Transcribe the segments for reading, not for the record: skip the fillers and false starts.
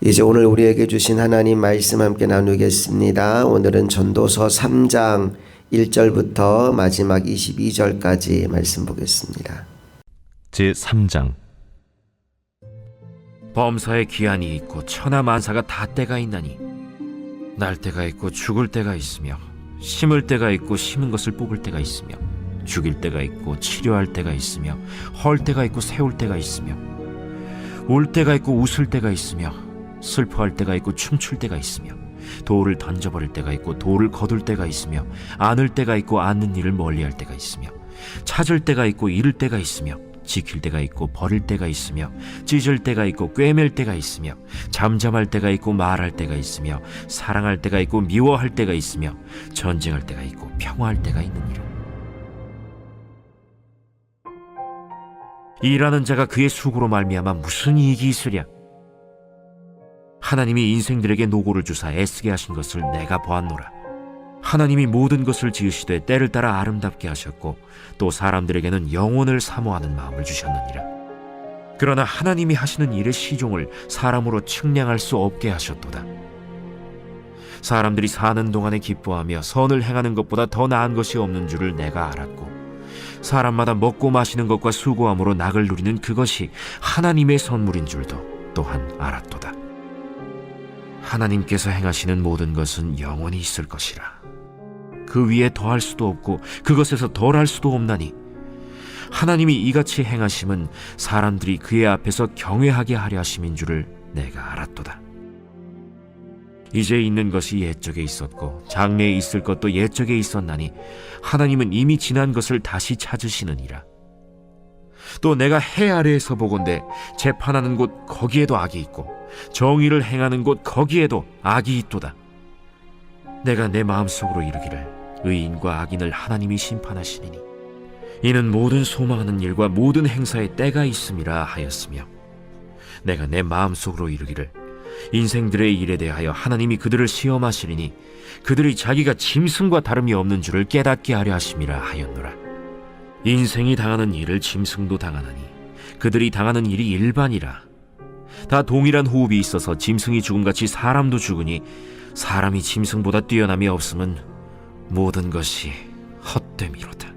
이제 오늘 우리에게 주신 하나님 말씀 함께 나누겠습니다. 오늘은 전도서 3장 1절부터 마지막 22절까지 말씀 보겠습니다. 제3장. 범사에 기한이 있고 천하만사가 다 때가 있나니 날 때가 있고 죽을 때가 있으며 심을 때가 있고 심은 것을 뽑을 때가 있으며 죽일 때가 있고 치료할 때가 있으며 헐 때가 있고 세울 때가 있으며 울 때가 있고 웃을 때가 있으며 슬퍼할 때가 있고 춤출 때가 있으며 돌을 던져버릴 때가 있고 돌을 거둘 때가 있으며 안을 때가 있고 안는 일을 멀리할 때가 있으며 찾을 때가 있고 잃을 때가 있으며 지킬 때가 있고 버릴 때가 있으며 찢을 때가 있고 꿰맬 때가 있으며 잠잠할 때가 있고 말할 때가 있으며 사랑할 때가 있고 미워할 때가 있으며 전쟁할 때가 있고 평화할 때가 있느니라. 일하는 자가 그의 수고로 말미암아 무슨 이익이 있으랴. 하나님이 인생들에게 노고를 주사 애쓰게 하신 것을 내가 보았노라. 하나님이 모든 것을 지으시되 때를 따라 아름답게 하셨고 또 사람들에게는 영혼을 사모하는 마음을 주셨느니라. 그러나 하나님이 하시는 일의 시종을 사람으로 측량할 수 없게 하셨도다. 사람들이 사는 동안에 기뻐하며 선을 행하는 것보다 더 나은 것이 없는 줄을 내가 알았고 사람마다 먹고 마시는 것과 수고함으로 낙을 누리는 그것이 하나님의 선물인 줄도 또한 알았도다. 하나님께서 행하시는 모든 것은 영원히 있을 것이라. 그 위에 더할 수도 없고 그것에서 덜할 수도 없나니 하나님이 이같이 행하심은 사람들이 그의 앞에서 경외하게 하려 하심인 줄을 내가 알았도다. 이제 있는 것이 옛적에 있었고 장래에 있을 것도 옛적에 있었나니 하나님은 이미 지난 것을 다시 찾으시느니라. 또 내가 해 아래에서 보건대 재판하는 곳 거기에도 악이 있고 정의를 행하는 곳 거기에도 악이 있도다. 내가 내 마음속으로 이르기를 의인과 악인을 하나님이 심판하시리니 이는 모든 소망하는 일과 모든 행사에 때가 있음이라 하였으며 내가 내 마음속으로 이르기를 인생들의 일에 대하여 하나님이 그들을 시험하시리니 그들이 자기가 짐승과 다름이 없는 줄을 깨닫게 하려 하심이라 하였노라. 인생이 당하는 일을 짐승도 당하나니 그들이 당하는 일이 일반이라. 다 동일한 호흡이 있어서 짐승이 죽음같이 사람도 죽으니 사람이 짐승보다 뛰어남이 없음은 모든 것이 헛됨이로다.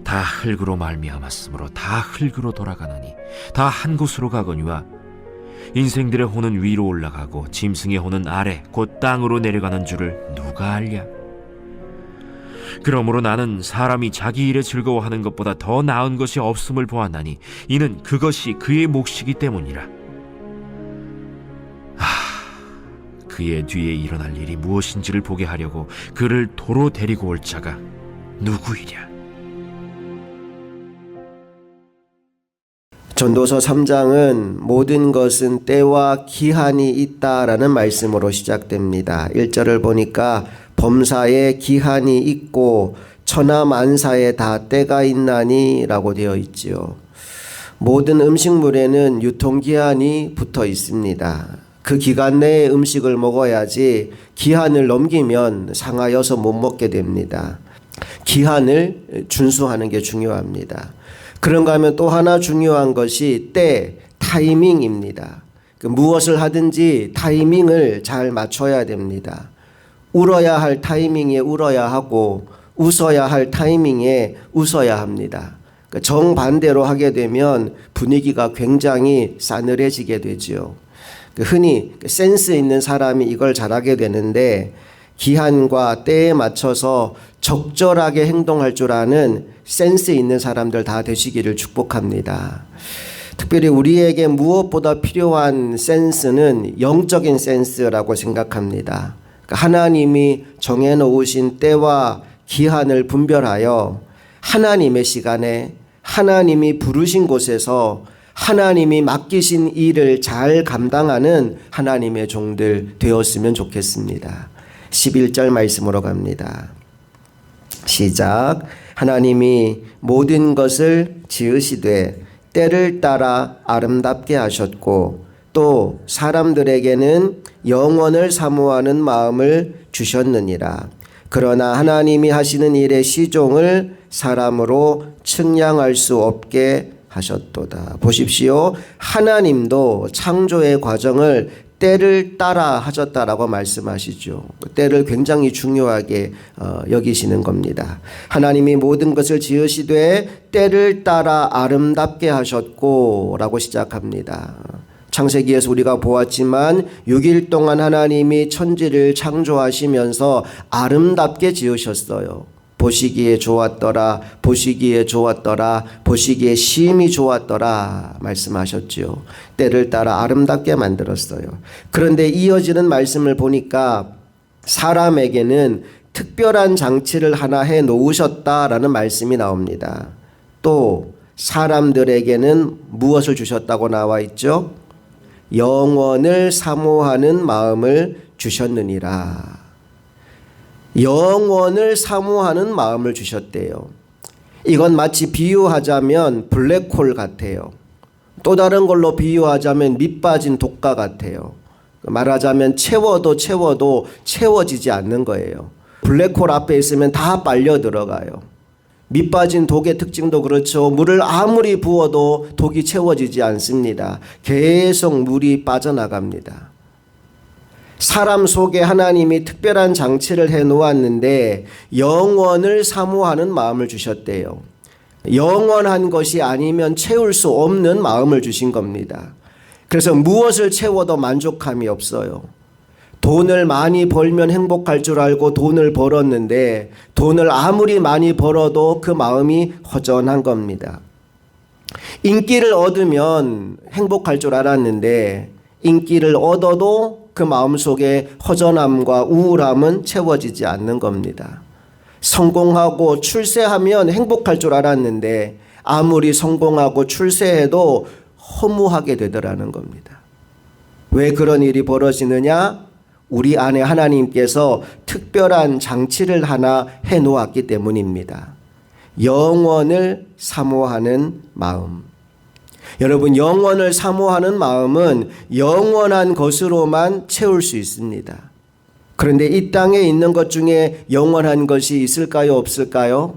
다 흙으로 말미암았으므로 다 흙으로 돌아가느니 다 한 곳으로 가거니와 인생들의 혼은 위로 올라가고 짐승의 혼은 아래 곧 땅으로 내려가는 줄을 누가 알랴. 그러므로 나는 사람이 자기 일에 즐거워하는 것보다 더 나은 것이 없음을 보았나니 이는 그것이 그의 몫이기 때문이라. 그의 뒤에 일어날 일이 무엇인지를 보게 하려고 그를 도로 데리고 올 자가 누구이랴. 전도서 3장은 모든 것은 때와 기한이 있다라는 말씀으로 시작됩니다. 1절을 보니까 범사에 기한이 있고 천하만사에 다 때가 있나니 라고 되어 있지요. 모든 음식물에는 유통기한이 붙어 있습니다. 그 기간 내에 음식을 먹어야지 기한을 넘기면 상하여서 못 먹게 됩니다. 기한을 준수하는 게 중요합니다. 그런가 하면 또 하나 중요한 것이 때, 타이밍입니다. 무엇을 하든지 타이밍을 잘 맞춰야 됩니다. 울어야 할 타이밍에 울어야 하고 웃어야 할 타이밍에 웃어야 합니다. 정반대로 하게 되면 분위기가 굉장히 싸늘해지게 되죠. 흔히 센스 있는 사람이 이걸 잘하게 되는데 기한과 때에 맞춰서 적절하게 행동할 줄 아는 센스 있는 사람들 다 되시기를 축복합니다. 특별히 우리에게 무엇보다 필요한 센스는 영적인 센스라고 생각합니다. 하나님이 정해놓으신 때와 기한을 분별하여 하나님의 시간에 하나님이 부르신 곳에서 하나님이 맡기신 일을 잘 감당하는 하나님의 종들 되었으면 좋겠습니다. 11절 말씀으로 갑니다. 시작. 하나님이 모든 것을 지으시되 때를 따라 아름답게 하셨고 또 사람들에게는 영원을 사모하는 마음을 주셨느니라. 그러나 하나님이 하시는 일의 시종을 사람으로 측량할 수 없게 하셨도다. 보십시오. 하나님도 창조의 과정을 때를 따라 하셨다라고 말씀하시죠. 때를 굉장히 중요하게 여기시는 겁니다. 하나님이 모든 것을 지으시되 때를 따라 아름답게 하셨고 라고 시작합니다. 창세기에서 우리가 보았지만 6일 동안 하나님이 천지를 창조하시면서 아름답게 지으셨어요. 보시기에 좋았더라, 보시기에 좋았더라, 보시기에 심히 좋았더라 말씀하셨죠. 때를 따라 아름답게 만들었어요. 그런데 이어지는 말씀을 보니까 사람에게는 특별한 장치를 하나 해 놓으셨다라는 말씀이 나옵니다. 또 사람들에게는 무엇을 주셨다고 나와 있죠? 영원을 사모하는 마음을 주셨느니라. 영원을 사모하는 마음을 주셨대요. 이건 마치 비유하자면 블랙홀 같아요. 또 다른 걸로 비유하자면 밑 빠진 독가 같아요. 말하자면 채워도 채워지지 않는 거예요. 블랙홀 앞에 있으면 다 빨려 들어가요. 밑 빠진 독의 특징도 그렇죠. 물을 아무리 부어도 독이 채워지지 않습니다. 계속 물이 빠져나갑니다. 사람 속에 하나님이 특별한 장치를 해 놓았는데 영원을 사모하는 마음을 주셨대요. 영원한 것이 아니면 채울 수 없는 마음을 주신 겁니다. 그래서 무엇을 채워도 만족함이 없어요. 돈을 많이 벌면 행복할 줄 알고 돈을 벌었는데 돈을 아무리 많이 벌어도 그 마음이 허전한 겁니다. 인기를 얻으면 행복할 줄 알았는데 인기를 얻어도 그 마음속에 허전함과 우울함은 채워지지 않는 겁니다. 성공하고 출세하면 행복할 줄 알았는데 아무리 성공하고 출세해도 허무하게 되더라는 겁니다. 왜 그런 일이 벌어지느냐? 우리 안에 하나님께서 특별한 장치를 하나 해 놓았기 때문입니다. 영원을 사모하는 마음. 여러분, 영원을 사모하는 마음은 영원한 것으로만 채울 수 있습니다. 그런데 이 땅에 있는 것 중에 영원한 것이 있을까요? 없을까요?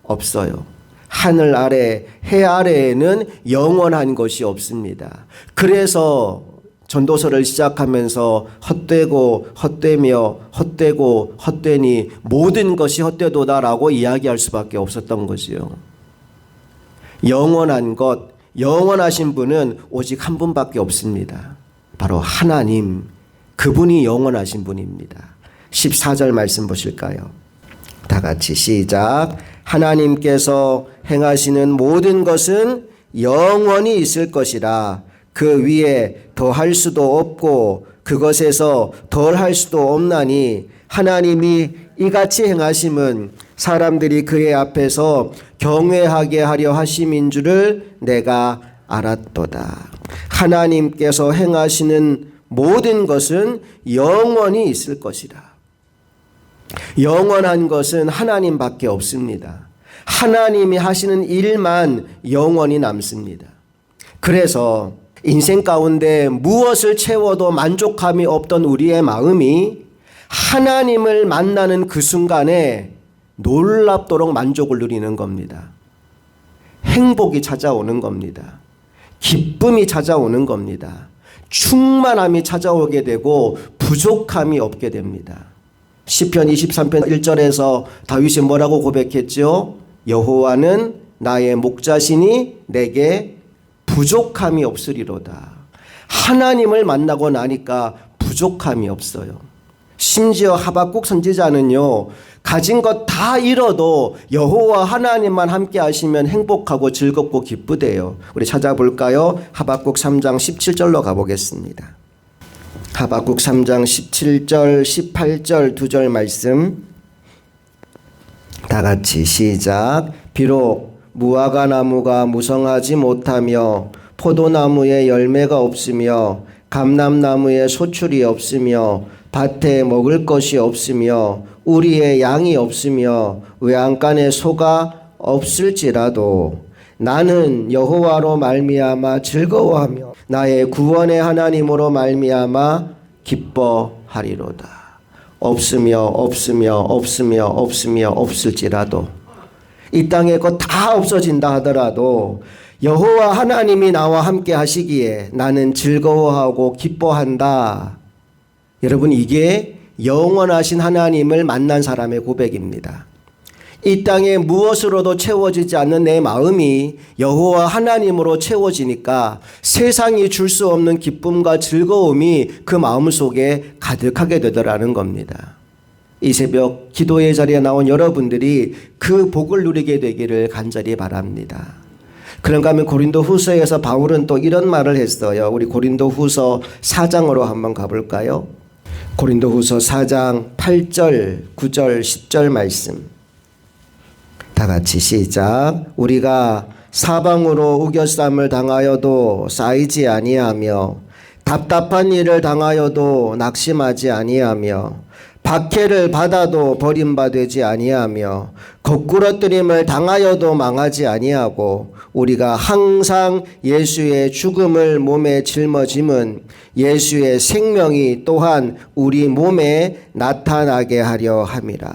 없어요. 하늘 아래, 해 아래에는 영원한 것이 없습니다. 그래서 전도서를 시작하면서 헛되고 헛되며 헛되고 헛되니 모든 것이 헛되도다라고 이야기할 수밖에 없었던 거지요. 영원한 것, 영원하신 분은 오직 한 분밖에 없습니다. 바로 하나님, 그분이 영원하신 분입니다. 14절 말씀 보실까요? 다 같이 시작. 하나님께서 행하시는 모든 것은 영원히 있을 것이라. 그 위에 더할 수도 없고 그것에서 덜할 수도 없나니 하나님이 이같이 행하심은 사람들이 그의 앞에서 경외하게 하려 하심인 줄을 내가 알았도다. 하나님께서 행하시는 모든 것은 영원히 있을 것이라. 영원한 것은 하나님밖에 없습니다. 하나님이 하시는 일만 영원히 남습니다. 그래서 인생 가운데 무엇을 채워도 만족함이 없던 우리의 마음이 하나님을 만나는 그 순간에 놀랍도록 만족을 누리는 겁니다. 행복이 찾아오는 겁니다. 기쁨이 찾아오는 겁니다. 충만함이 찾아오게 되고 부족함이 없게 됩니다. 시편 23편 1절에서 다윗이 뭐라고 고백했죠? 여호와는 나의 목자시니 내게 부족함이 없으리로다. 하나님을 만나고 나니까 부족함이 없어요. 심지어 하박국 선지자는요, 가진 것 다 잃어도 여호와 하나님만 함께 하시면 행복하고 즐겁고 기쁘대요. 우리 찾아볼까요? 하박국 3장 17절로 가보겠습니다. 하박국 3장 17절 18절 2절 말씀 다 같이 시작. 비록 무화과 나무가 무성하지 못하며 포도나무에 열매가 없으며 감람나무에 소출이 없으며 밭에 먹을 것이 없으며 우리의 양이 없으며 외양간에 소가 없을지라도 나는 여호와로 말미암아 즐거워하며 나의 구원의 하나님으로 말미암아 기뻐하리로다. 없으며 없을지라도 이 땅에 것 다 없어진다 하더라도 여호와 하나님이 나와 함께 하시기에 나는 즐거워하고 기뻐한다. 여러분, 이게 영원하신 하나님을 만난 사람의 고백입니다. 이 땅에 무엇으로도 채워지지 않는 내 마음이 여호와 하나님으로 채워지니까 세상이 줄 수 없는 기쁨과 즐거움이 그 마음 속에 가득하게 되더라는 겁니다. 이 새벽 기도의 자리에 나온 여러분들이 그 복을 누리게 되기를 간절히 바랍니다. 그런가 하면 고린도 후서에서 바울은 또 이런 말을 했어요. 우리 고린도 후서 4장으로 한번 가볼까요? 고린도 후서 4장 8절, 9절, 10절 말씀. 다 같이 시작. 우리가 사방으로 우겨쌈을 당하여도 쌓이지 아니하며 답답한 일을 당하여도 낙심하지 아니하며 박해를 받아도 버림받지 아니하며 거꾸러뜨림을 당하여도 망하지 아니하고 우리가 항상 예수의 죽음을 몸에 짊어짐은 예수의 생명이 또한 우리 몸에 나타나게 하려 함이라.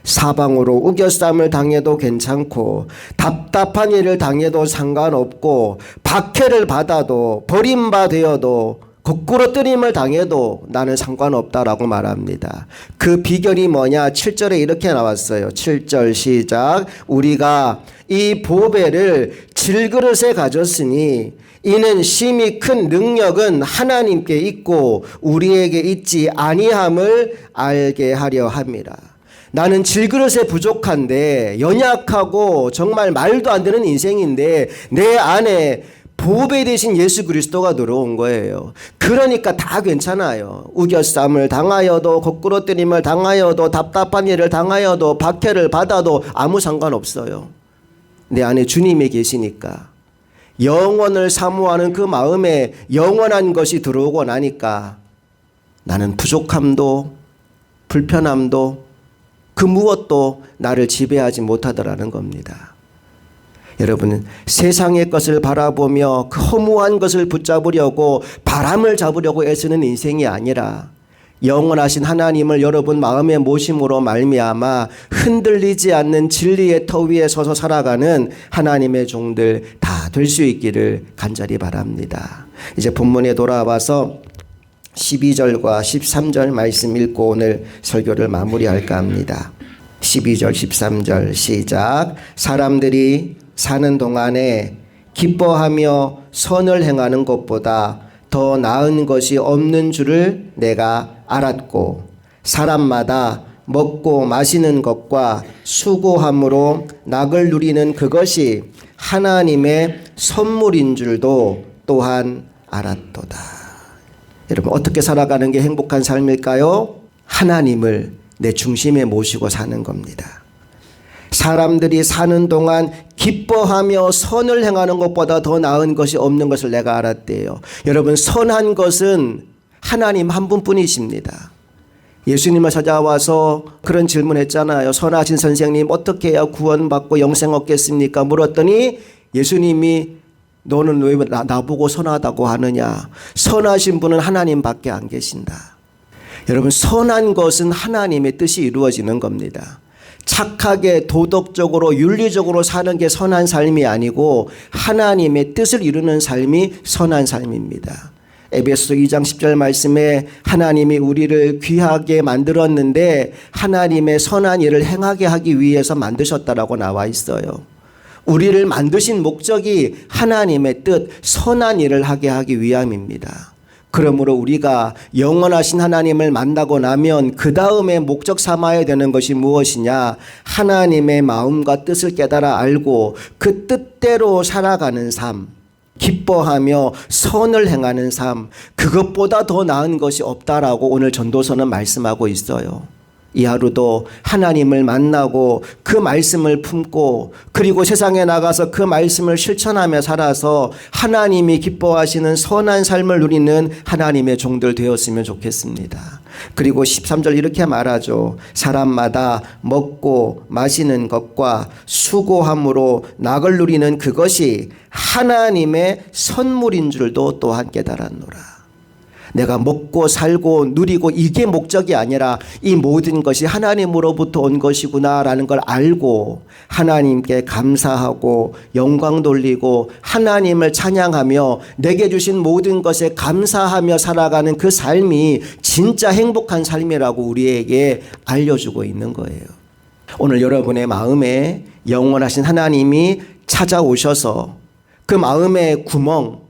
사방으로 우겨쌈을 당해도 괜찮고 답답한 일을 당해도 상관없고 박해를 받아도 버림받아도 거꾸러뜨림을 당해도 나는 상관없다라고 말합니다. 그 비결이 뭐냐? 7절에 이렇게 나왔어요. 7절 시작. 우리가 이 보배를 질그릇에 가졌으니 이는 심히 큰 능력은 하나님께 있고 우리에게 있지 아니함을 알게 하려 함이라. 나는 질그릇에 부족한데 연약하고 정말 말도 안 되는 인생인데 내 안에 보배 대신 예수 그리스도가 들어온 거예요. 그러니까 다 괜찮아요. 우겨쌈을 당하여도 거꾸러뜨림을 당하여도 답답한 일을 당하여도 박해를 받아도 아무 상관없어요. 내 안에 주님이 계시니까. 영원을 사모하는 그 마음에 영원한 것이 들어오고 나니까 나는 부족함도 불편함도 그 무엇도 나를 지배하지 못하더라는 겁니다. 여러분, 세상의 것을 바라보며 그 허무한 것을 붙잡으려고 바람을 잡으려고 애쓰는 인생이 아니라 영원하신 하나님을 여러분 마음에 모심으로 말미암아 흔들리지 않는 진리의 터 위에 서서 살아가는 하나님의 종들 다 될 수 있기를 간절히 바랍니다. 이제 본문에 돌아와서 12절과 13절 말씀 읽고 오늘 설교를 마무리할까 합니다. 12절 13절 시작. 사람들이 사는 동안에 기뻐하며 선을 행하는 것보다 더 나은 것이 없는 줄을 내가 알았고 사람마다 먹고 마시는 것과 수고함으로 낙을 누리는 그것이 하나님의 선물인 줄도 또한 알았도다. 여러분, 어떻게 살아가는 게 행복한 삶일까요? 하나님을 내 중심에 모시고 사는 겁니다. 사람들이 사는 동안 기뻐하며 선을 행하는 것보다 더 나은 것이 없는 것을 내가 알았대요. 여러분, 선한 것은 하나님 한 분뿐이십니다. 예수님을 찾아와서 그런 질문했잖아요. 선하신 선생님, 어떻게 해야 구원받고 영생 얻겠습니까? 물었더니 예수님이 너는 왜 나보고 선하다고 하느냐? 선하신 분은 하나님밖에 안 계신다. 여러분, 선한 것은 하나님의 뜻이 이루어지는 겁니다. 착하게 도덕적으로 윤리적으로 사는 게 선한 삶이 아니고 하나님의 뜻을 이루는 삶이 선한 삶입니다. 에베소 2장 10절 말씀에 하나님이 우리를 귀하게 만들었는데 하나님의 선한 일을 행하게 하기 위해서 만드셨다라고 나와 있어요. 우리를 만드신 목적이 하나님의 뜻, 선한 일을 하게 하기 위함입니다. 그러므로 우리가 영원하신 하나님을 만나고 나면 그 다음에 목적 삼아야 되는 것이 무엇이냐? 하나님의 마음과 뜻을 깨달아 알고 그 뜻대로 살아가는 삶, 기뻐하며 선을 행하는 삶, 그것보다 더 나은 것이 없다라고 오늘 전도서는 말씀하고 있어요. 이 하루도 하나님을 만나고 그 말씀을 품고 그리고 세상에 나가서 그 말씀을 실천하며 살아서 하나님이 기뻐하시는 선한 삶을 누리는 하나님의 종들 되었으면 좋겠습니다. 그리고 13절 이렇게 말하죠. 사람마다 먹고 마시는 것과 수고함으로 낙을 누리는 그것이 하나님의 선물인 줄도 또한 깨달았노라. 내가 먹고 살고 누리고 이게 목적이 아니라 이 모든 것이 하나님으로부터 온 것이구나라는 걸 알고 하나님께 감사하고 영광 돌리고 하나님을 찬양하며 내게 주신 모든 것에 감사하며 살아가는 그 삶이 진짜 행복한 삶이라고 우리에게 알려주고 있는 거예요. 오늘 여러분의 마음에 영원하신 하나님이 찾아오셔서 그 마음의 구멍,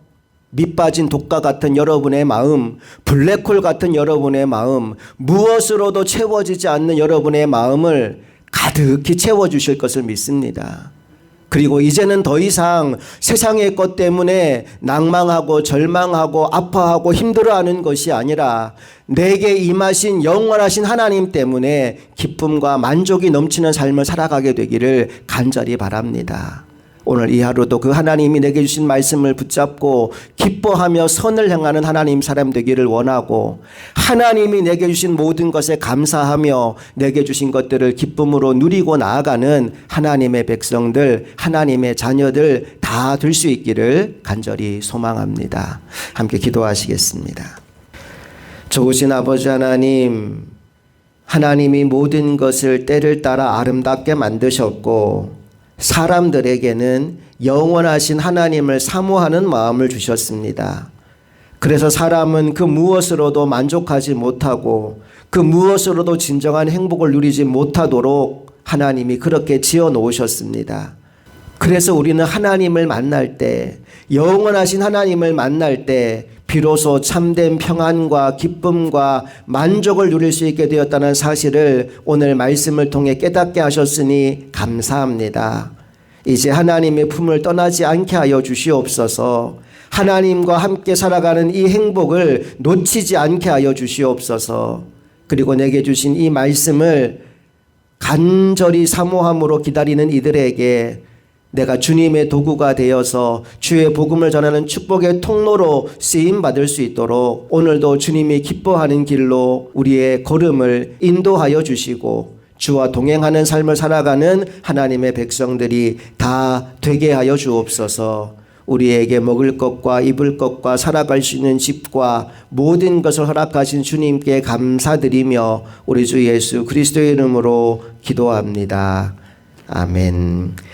밑 빠진 독과 같은 여러분의 마음, 블랙홀 같은 여러분의 마음, 무엇으로도 채워지지 않는 여러분의 마음을 가득히 채워주실 것을 믿습니다. 그리고 이제는 더 이상 세상의 것 때문에 낭망하고 절망하고 아파하고 힘들어하는 것이 아니라 내게 임하신 영원하신 하나님 때문에 기쁨과 만족이 넘치는 삶을 살아가게 되기를 간절히 바랍니다. 오늘 이 하루도 그 하나님이 내게 주신 말씀을 붙잡고 기뻐하며 선을 행하는 하나님 사람 되기를 원하고 하나님이 내게 주신 모든 것에 감사하며 내게 주신 것들을 기쁨으로 누리고 나아가는 하나님의 백성들, 하나님의 자녀들 다 될 수 있기를 간절히 소망합니다. 함께 기도하시겠습니다. 좋으신 아버지 하나님, 하나님이 모든 것을 때를 따라 아름답게 만드셨고 사람들에게는 영원하신 하나님을 사모하는 마음을 주셨습니다. 그래서 사람은 그 무엇으로도 만족하지 못하고 그 무엇으로도 진정한 행복을 누리지 못하도록 하나님이 그렇게 지어 놓으셨습니다. 그래서 우리는 하나님을 만날 때, 영원하신 하나님을 만날 때 비로소 참된 평안과 기쁨과 만족을 누릴 수 있게 되었다는 사실을 오늘 말씀을 통해 깨닫게 하셨으니 감사합니다. 이제 하나님의 품을 떠나지 않게 하여 주시옵소서. 하나님과 함께 살아가는 이 행복을 놓치지 않게 하여 주시옵소서. 그리고 내게 주신 이 말씀을 간절히 사모함으로 기다리는 이들에게 내가 주님의 도구가 되어서 주의 복음을 전하는 축복의 통로로 쓰임받을 수 있도록 오늘도 주님이 기뻐하는 길로 우리의 걸음을 인도하여 주시고 주와 동행하는 삶을 살아가는 하나님의 백성들이 다 되게 하여 주옵소서. 우리에게 먹을 것과 입을 것과 살아갈 수 있는 집과 모든 것을 허락하신 주님께 감사드리며 우리 주 예수 그리스도의 이름으로 기도합니다. 아멘.